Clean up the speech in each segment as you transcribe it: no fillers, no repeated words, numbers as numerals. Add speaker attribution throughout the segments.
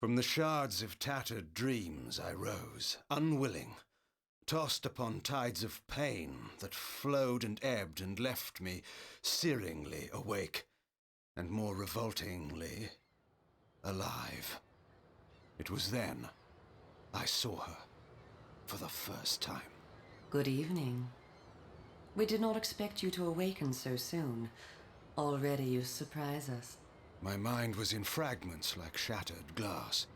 Speaker 1: From the shards of tattered dreams I rose, unwilling, tossed upon tides of pain that flowed and ebbed and left me searingly awake, and more revoltingly, alive. It was then I saw her for the first time.
Speaker 2: Good evening. We did not expect you to awaken so soon. Already you surprise us.
Speaker 1: My mind was in fragments like shattered glass.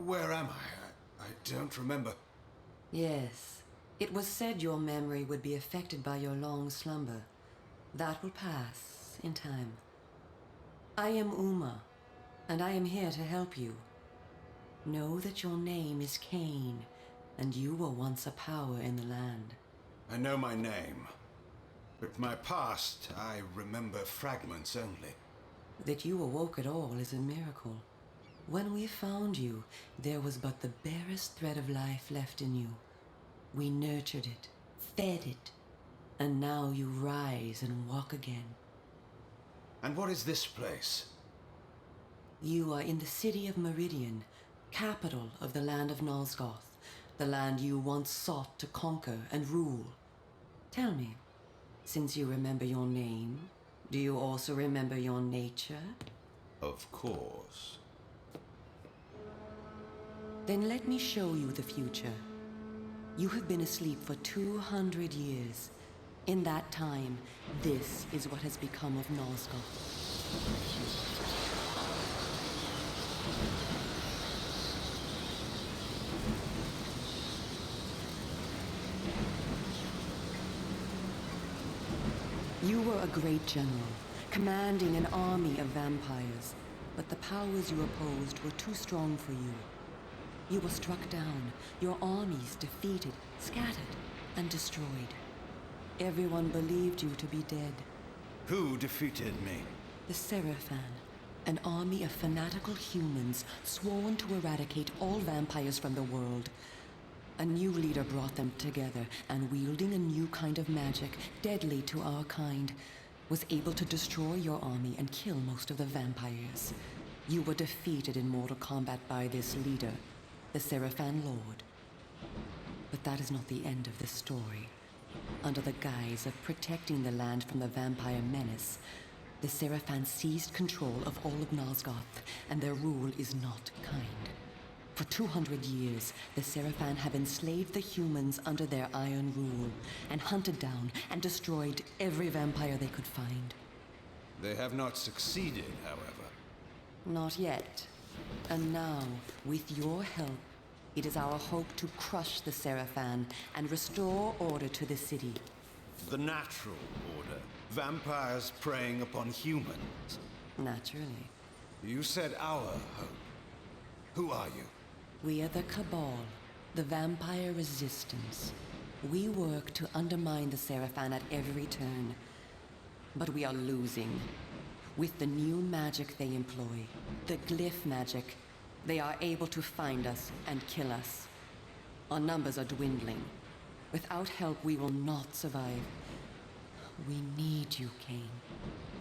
Speaker 1: Where am I? I don't remember.
Speaker 2: Yes. It was said your memory would be affected by your long slumber. That will pass in time. I am Uma, and I am here to help you. Know that your name is Kain, and you were once a power in the land.
Speaker 1: I know my name, but my past, I remember fragments only.
Speaker 2: That you awoke at all is a miracle. When we found you, there was but the barest thread of life left in you. We nurtured it, fed it, and now you rise and walk again.
Speaker 1: And what is this place?
Speaker 2: You are in the city of Meridian, capital of the land of Nosgoth, the land you once sought to conquer and rule. Tell me, since you remember your name, do you also remember your nature?
Speaker 1: Of course.
Speaker 2: Then let me show you the future. You have been asleep for 200 years. In that time, this is what has become of Nosgoth. You were a great general, commanding an army of vampires, but the powers you opposed were too strong for you. You were struck down, your armies defeated, scattered, and destroyed. Everyone believed you to be dead.
Speaker 1: Who defeated me?
Speaker 2: The Seraphan, an army of fanatical humans sworn to eradicate all vampires from the world. A new leader brought them together, and wielding a new kind of magic, deadly to our kind, was able to destroy your army and kill most of the vampires. You were defeated in mortal combat by this leader, the Seraphan Lord. But that is not the end of the story. Under the guise of protecting the land from the vampire menace, the Seraphan seized control of all of Nosgoth, and their rule is not kind. For 200 years, the Seraphan have enslaved the humans under their iron rule, and hunted down and destroyed every vampire they could find.
Speaker 1: They have not succeeded, however.
Speaker 2: Not yet. And now, with your help, it is our hope to crush the Seraphan and restore order to the city.
Speaker 1: The natural order. Vampires preying upon humans.
Speaker 2: Naturally.
Speaker 1: You said our hope. Who are you?
Speaker 2: We are the Cabal, the vampire resistance. We work to undermine the Seraphan at every turn. But we are losing. With the new magic they employ, the glyph magic, they are able to find us and kill us. Our numbers are dwindling. Without help, we will not survive. We need you, Kain.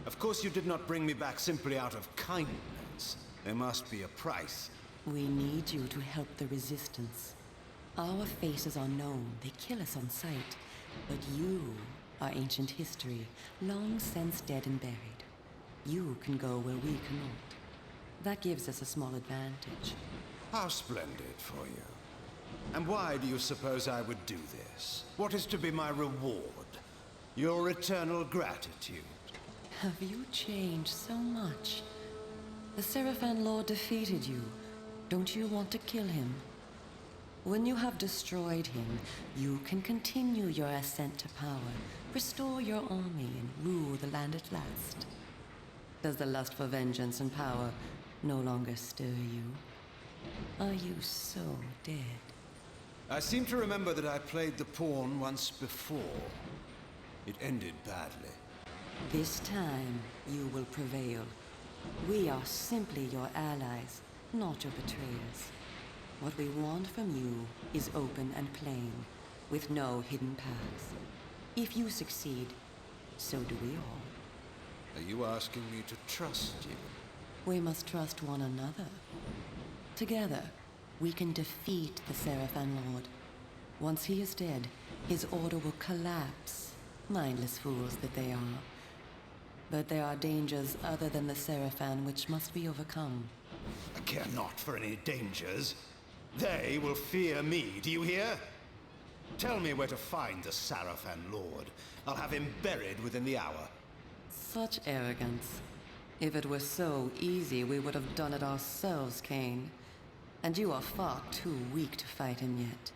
Speaker 1: Of course you did not bring me back simply out of kindness. There must be a price.
Speaker 2: We need you to help the Resistance. Our faces are known, they kill us on sight. But you are ancient history, long since dead and buried. You can go where we cannot. That gives us a small advantage.
Speaker 1: How splendid for you. And why do you suppose I would do this? What is to be my reward? Your eternal gratitude.
Speaker 2: Have you changed so much? The Seraphan Lord defeated you. Don't you want to kill him? When you have destroyed him, you can continue your ascent to power, restore your army, and rule the land at last. Does the lust for vengeance and power no longer stir you? Are you so dead?
Speaker 1: I seem to remember that I played the pawn once before. It ended badly.
Speaker 2: This time, you will prevail. We are simply your allies, not your betrayers. What we want from you is open and plain, with no hidden paths. If you succeed, so do we all.
Speaker 1: Are you asking me to trust you?
Speaker 2: We must trust one another. Together, we can defeat the Seraphan Lord. Once he is dead, his order will collapse. Mindless fools that they are. But there are dangers other than the Seraphan which must be overcome.
Speaker 1: I care not for any dangers. They will fear me, do you hear? Tell me where to find the Seraphan Lord. I'll have him buried within the hour.
Speaker 2: Such arrogance. If it were so easy, we would have done it ourselves, Kain. And you are far too weak to fight him yet.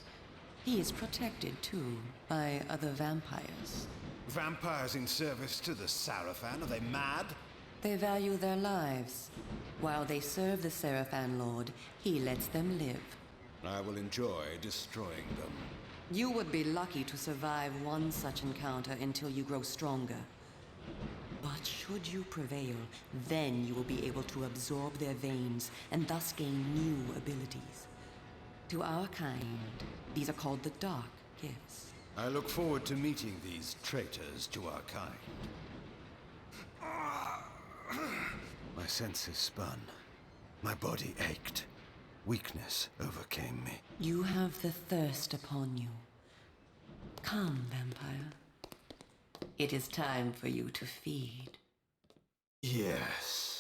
Speaker 2: He is protected, too, by other vampires.
Speaker 1: Vampires in service to the Seraphan? Are they mad?
Speaker 2: They value their lives. While they serve the Seraphan Lord, he lets them live.
Speaker 1: I will enjoy destroying them.
Speaker 2: You would be lucky to survive one such encounter until you grow stronger. But should you prevail, then you will be able to absorb their veins and thus gain new abilities. To our kind, these are called the Dark Gifts.
Speaker 1: I look forward to meeting these traitors to our kind. My senses spun. My body ached. Weakness overcame me.
Speaker 2: You have the thirst upon you. Come, vampire. It is time for you to feed.
Speaker 1: Yes.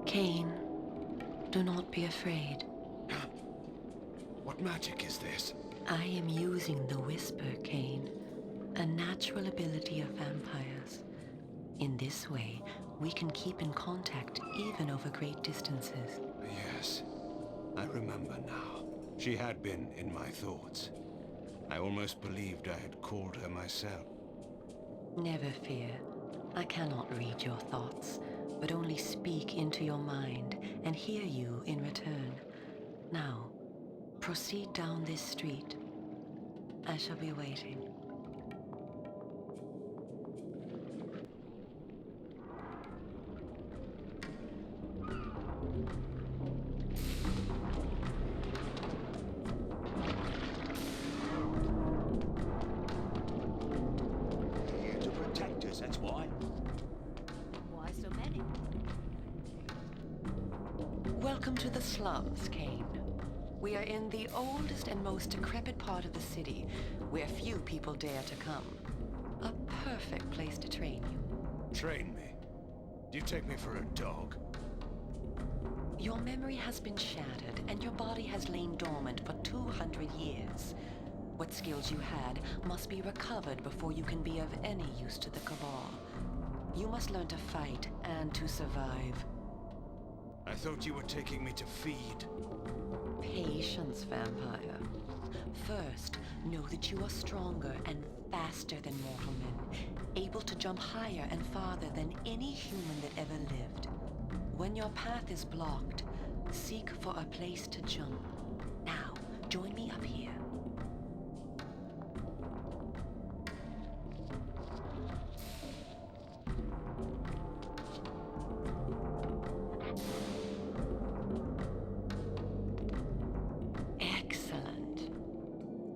Speaker 2: Kain, do not be afraid.
Speaker 1: What magic is this?
Speaker 2: I am using the Whisper, Kain, a natural ability of vampires. In this way, we can keep in contact even over great distances.
Speaker 1: Yes, I remember now. She had been in my thoughts. I almost believed I had called her myself.
Speaker 2: Never fear. I cannot read your thoughts, but only speak into your mind and hear you in return. Now, proceed down this street. I shall be waiting.
Speaker 1: Here to protect us, that's why.
Speaker 3: Why so many?
Speaker 2: Welcome to the slums, Kain. We are in the oldest and most decrepit part of the city, where few people dare to come. A perfect place to train you.
Speaker 1: Train me? Do you take me for a dog?
Speaker 2: Your memory has been shattered, and your body has lain dormant for 200 years. What skills you had must be recovered before you can be of any use to the Cabal. You must learn to fight and to survive.
Speaker 1: I thought you were taking me to feed.
Speaker 2: Patience, vampire. First, know that you are stronger and faster than mortal men, able to jump higher and farther than any human that ever lived. When your path is blocked, seek for a place to jump. Now, join me up here. Excellent.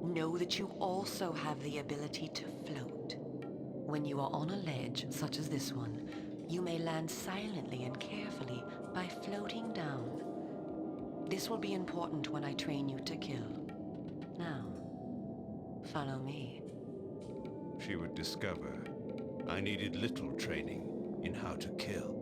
Speaker 2: Know that you also have the ability to float. When you are on a ledge, such as this one, you may land silently and carefully by floating down. This will be important when I train you to kill. Now, follow me.
Speaker 1: She would discover I needed little training in how to kill.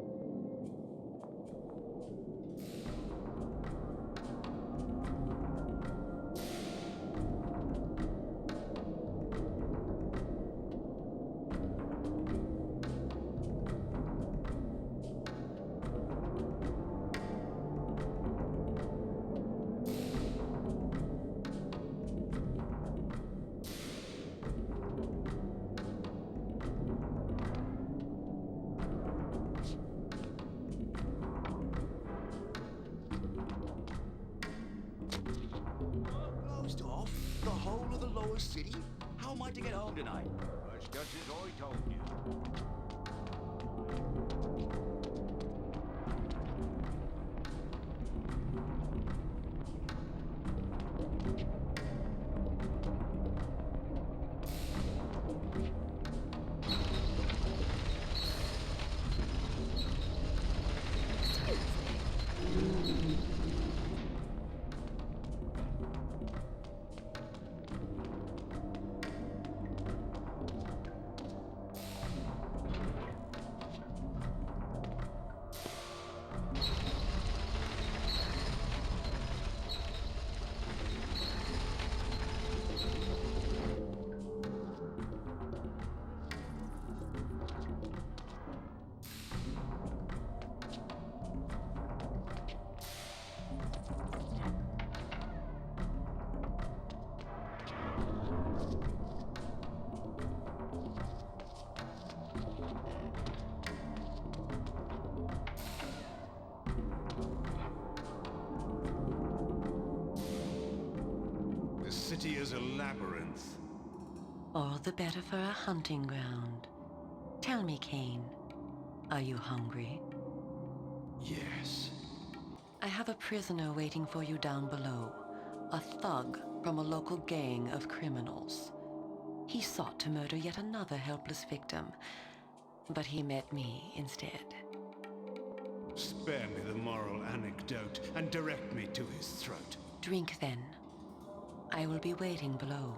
Speaker 4: lower city? How am I to get home tonight?
Speaker 5: It's just as I told you.
Speaker 1: The city is a labyrinth.
Speaker 2: All the better for a hunting ground. Tell me, Kain, are you hungry?
Speaker 1: Yes.
Speaker 2: I have a prisoner waiting for you down below. A thug from a local gang of criminals. He sought to murder yet another helpless victim, but he met me instead.
Speaker 1: Spare me the moral anecdote and direct me to his throat.
Speaker 2: Drink then. I will be waiting below.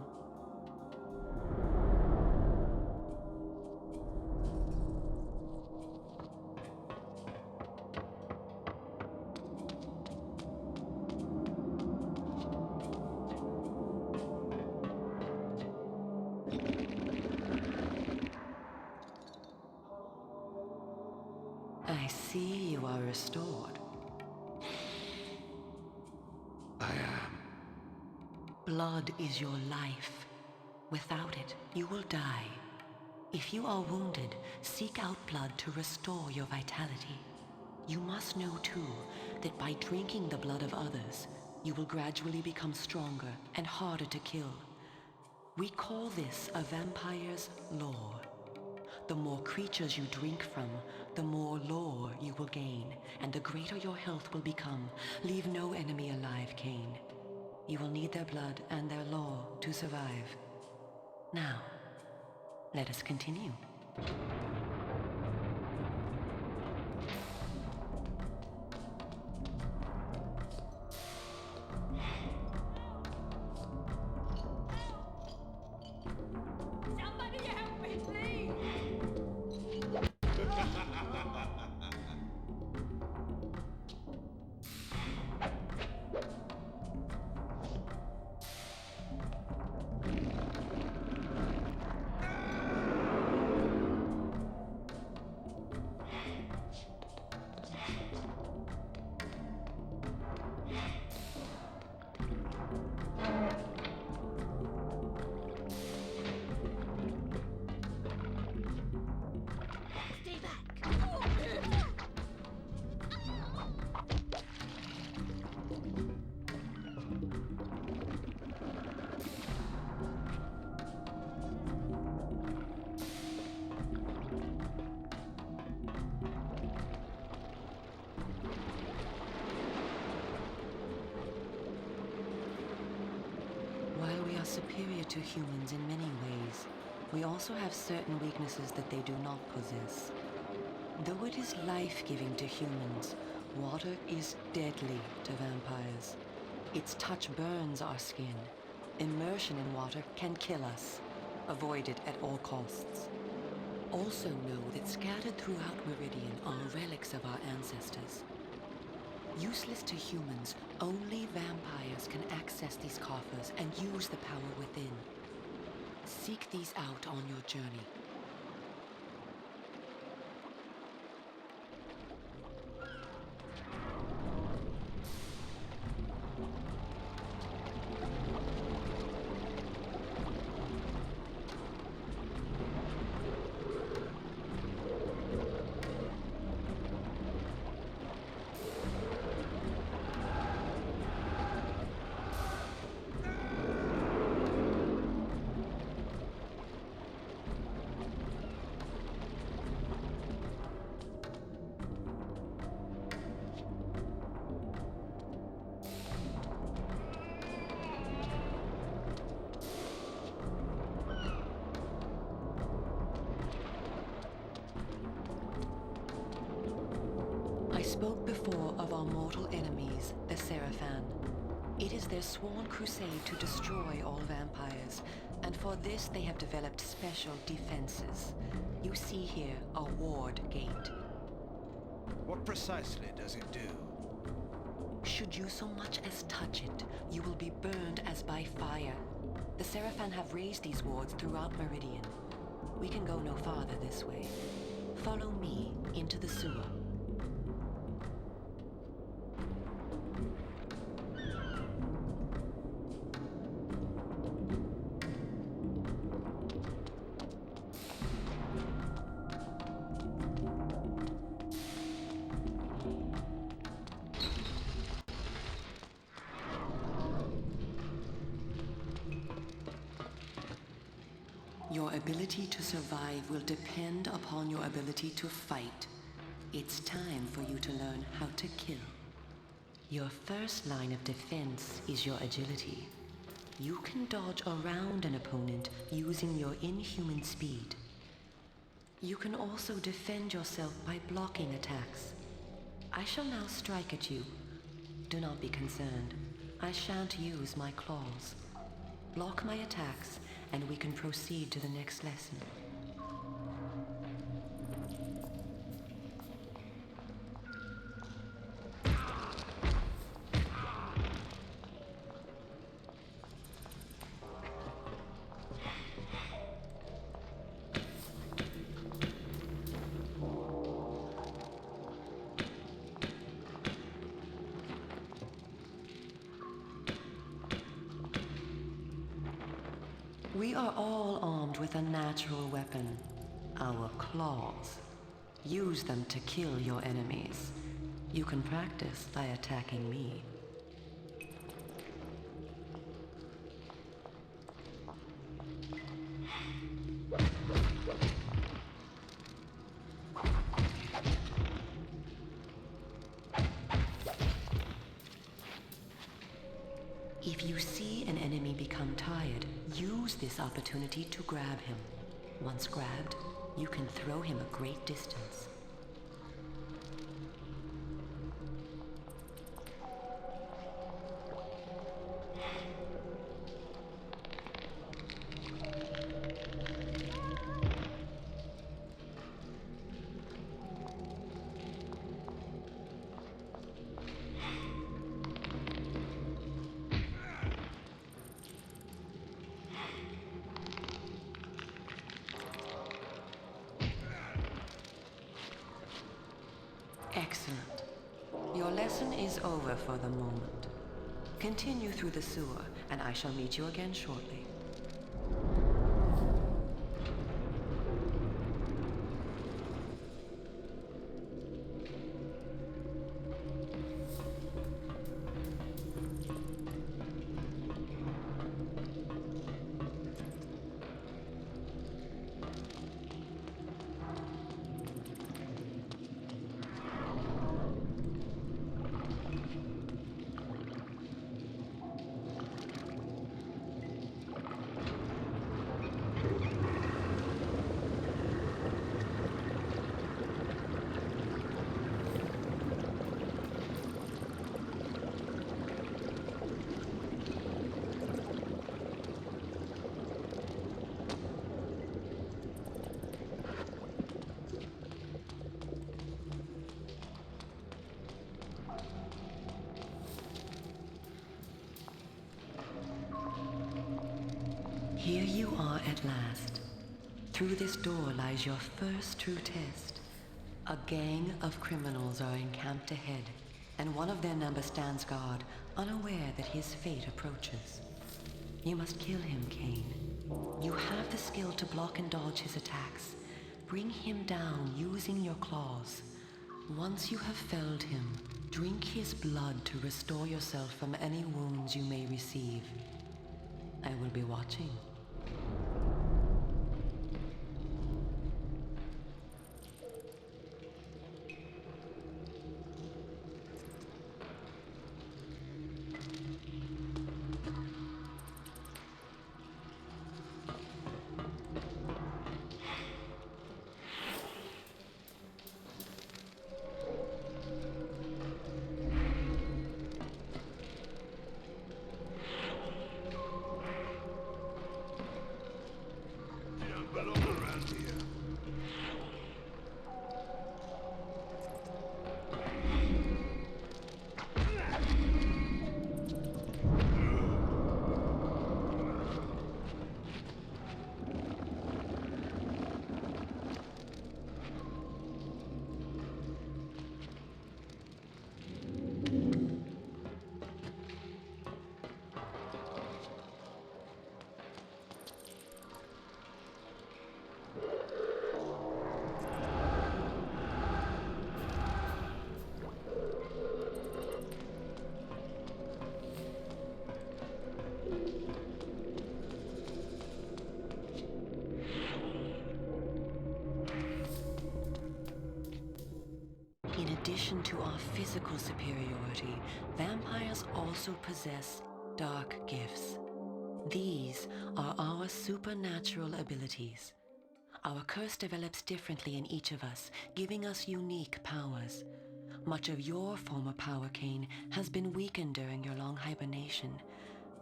Speaker 2: I see you are restored.
Speaker 1: I am.
Speaker 2: Blood is your life. Without it, you will die. If you are wounded, seek out blood to restore your vitality. You must know too that by drinking the blood of others, you will gradually become stronger and harder to kill. We call this a vampire's lore. The more creatures you drink from, the more lore you will gain, and the greater your health will become. Leave no enemy alive, Kain. You will need their blood and their lore to survive. Now, let us continue.
Speaker 3: Somebody help me, please! Stay back!
Speaker 2: While we are superior to humans in many ways, we also have certain weaknesses that they do not possess. Though it is life-giving to humans, water is deadly to vampires. Its touch burns our skin. Immersion in water can kill us. Avoid it at all costs. Also know that scattered throughout Meridian are relics of our ancestors. Useless to humans, only vampires can access these coffers and use the power within. Seek these out on your journey. spoke before of our mortal enemies, the Seraphan. It is their sworn crusade to destroy all vampires, and for this they have developed special defenses. You see here a ward gate.
Speaker 1: What precisely does it do?
Speaker 2: Should you so much as touch it, you will be burned as by fire. The Seraphan have raised these wards throughout Meridian. We can go no farther this way. Follow me into the sewer. Your ability to survive will depend upon your ability to fight. It's time for you to learn how to kill. Your first line of defense is your agility. You can dodge around an opponent using your inhuman speed. You can also defend yourself by blocking attacks. I shall now strike at you. Do not be concerned. I shan't use my claws. Block my attacks, and we can proceed to the next lesson. We are all armed with a natural weapon, our claws. Use them to kill your enemies. You can practice by attacking me. If you see an enemy become tired, use this opportunity to grab him. Once grabbed, you can throw him a great distance. Excellent. Your lesson is over for the moment. Continue through the sewer, and I shall meet you again shortly. Here you are at last. Through this door lies your first true test. A gang of criminals are encamped ahead, and one of their number stands guard, unaware that his fate approaches. You must kill him, Kain. You have the skill to block and dodge his attacks. Bring him down using your claws. Once you have felled him, drink his blood to restore yourself from any wounds you may receive. I will be watching. addition to our physical superiority, vampires also possess dark gifts. These are our supernatural abilities. Our curse develops differently in each of us, giving us unique powers. Much of your former power, Kain, has been weakened during your long hibernation,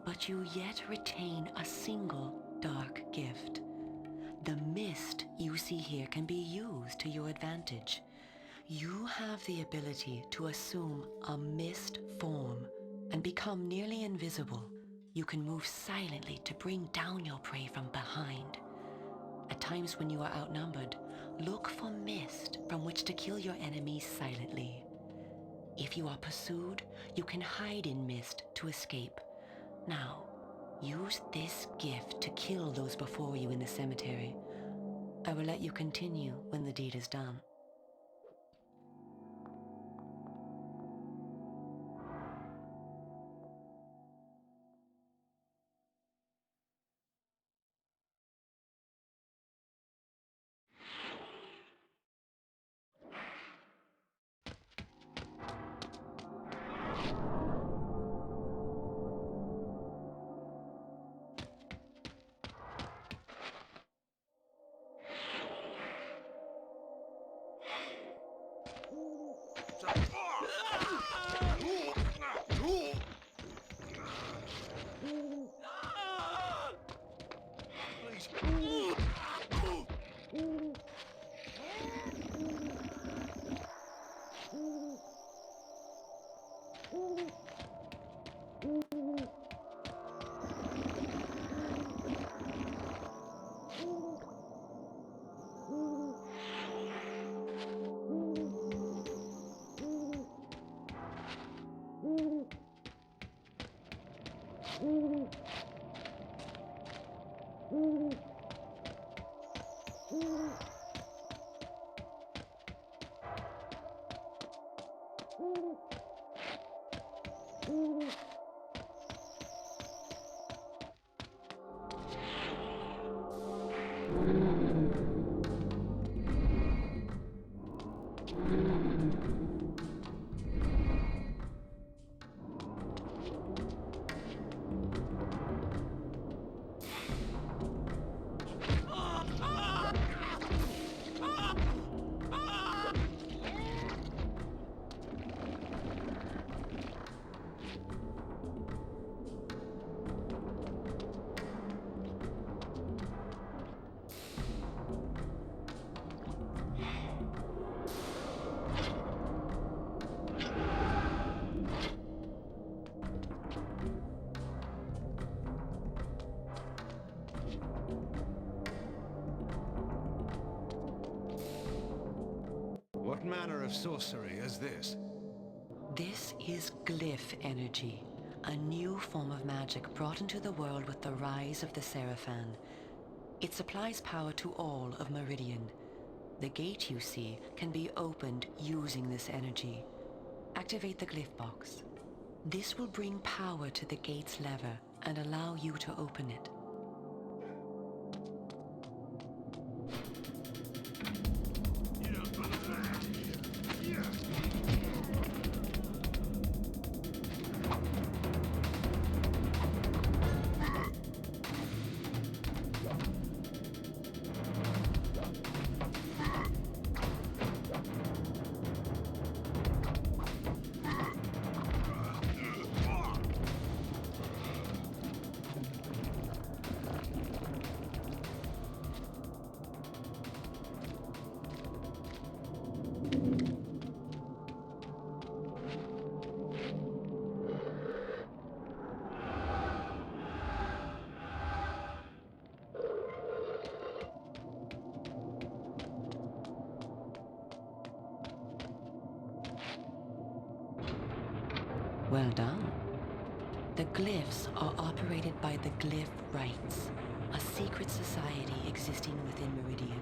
Speaker 2: but you yet retain a single dark gift. The mist you see here can be used to your advantage. You have the ability to assume a mist form and become nearly invisible. You can move silently to bring down your prey from behind. At times when you are outnumbered, look for mist from which to kill your enemies silently. If you are pursued, you can hide in mist to escape. Now, use this gift to kill those before you in the cemetery. I will let you continue when the deed is done.
Speaker 1: What manner of sorcery is this?
Speaker 2: This is glyph energy, a new form of magic brought into the world with the rise of the Seraphan. It supplies power to all of Meridian. The gate you see can be opened using this energy. Activate the glyph box. This will bring power to the gate's lever and allow you to open it. Well done. The glyphs are operated by the Glyph Rites, a secret society existing within Meridian.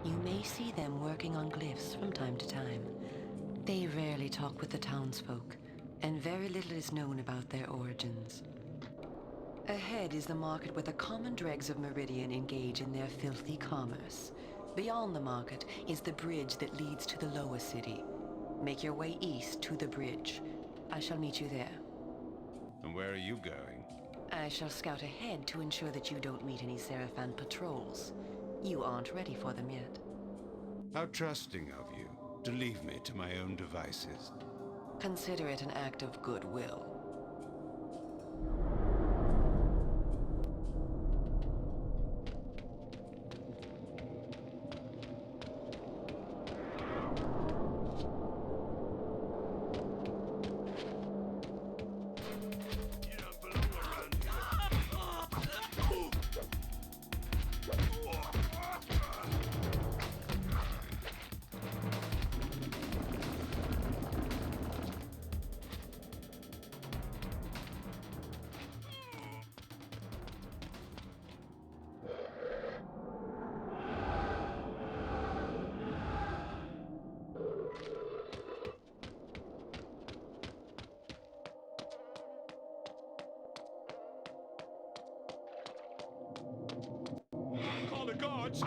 Speaker 2: You may see them working on glyphs from time to time. They rarely talk with the townsfolk, and very little is known about their origins. Ahead is the market where the common dregs of Meridian engage in their filthy commerce. Beyond the market is the bridge that leads to the lower city. Make your way east to the bridge. I shall meet you there.
Speaker 1: And where are you going?
Speaker 2: I shall scout ahead to ensure that you don't meet any Seraphan patrols. You aren't ready for them yet.
Speaker 1: How trusting of you to leave me to my own devices.
Speaker 2: Consider it an act of goodwill.
Speaker 5: Call the guards!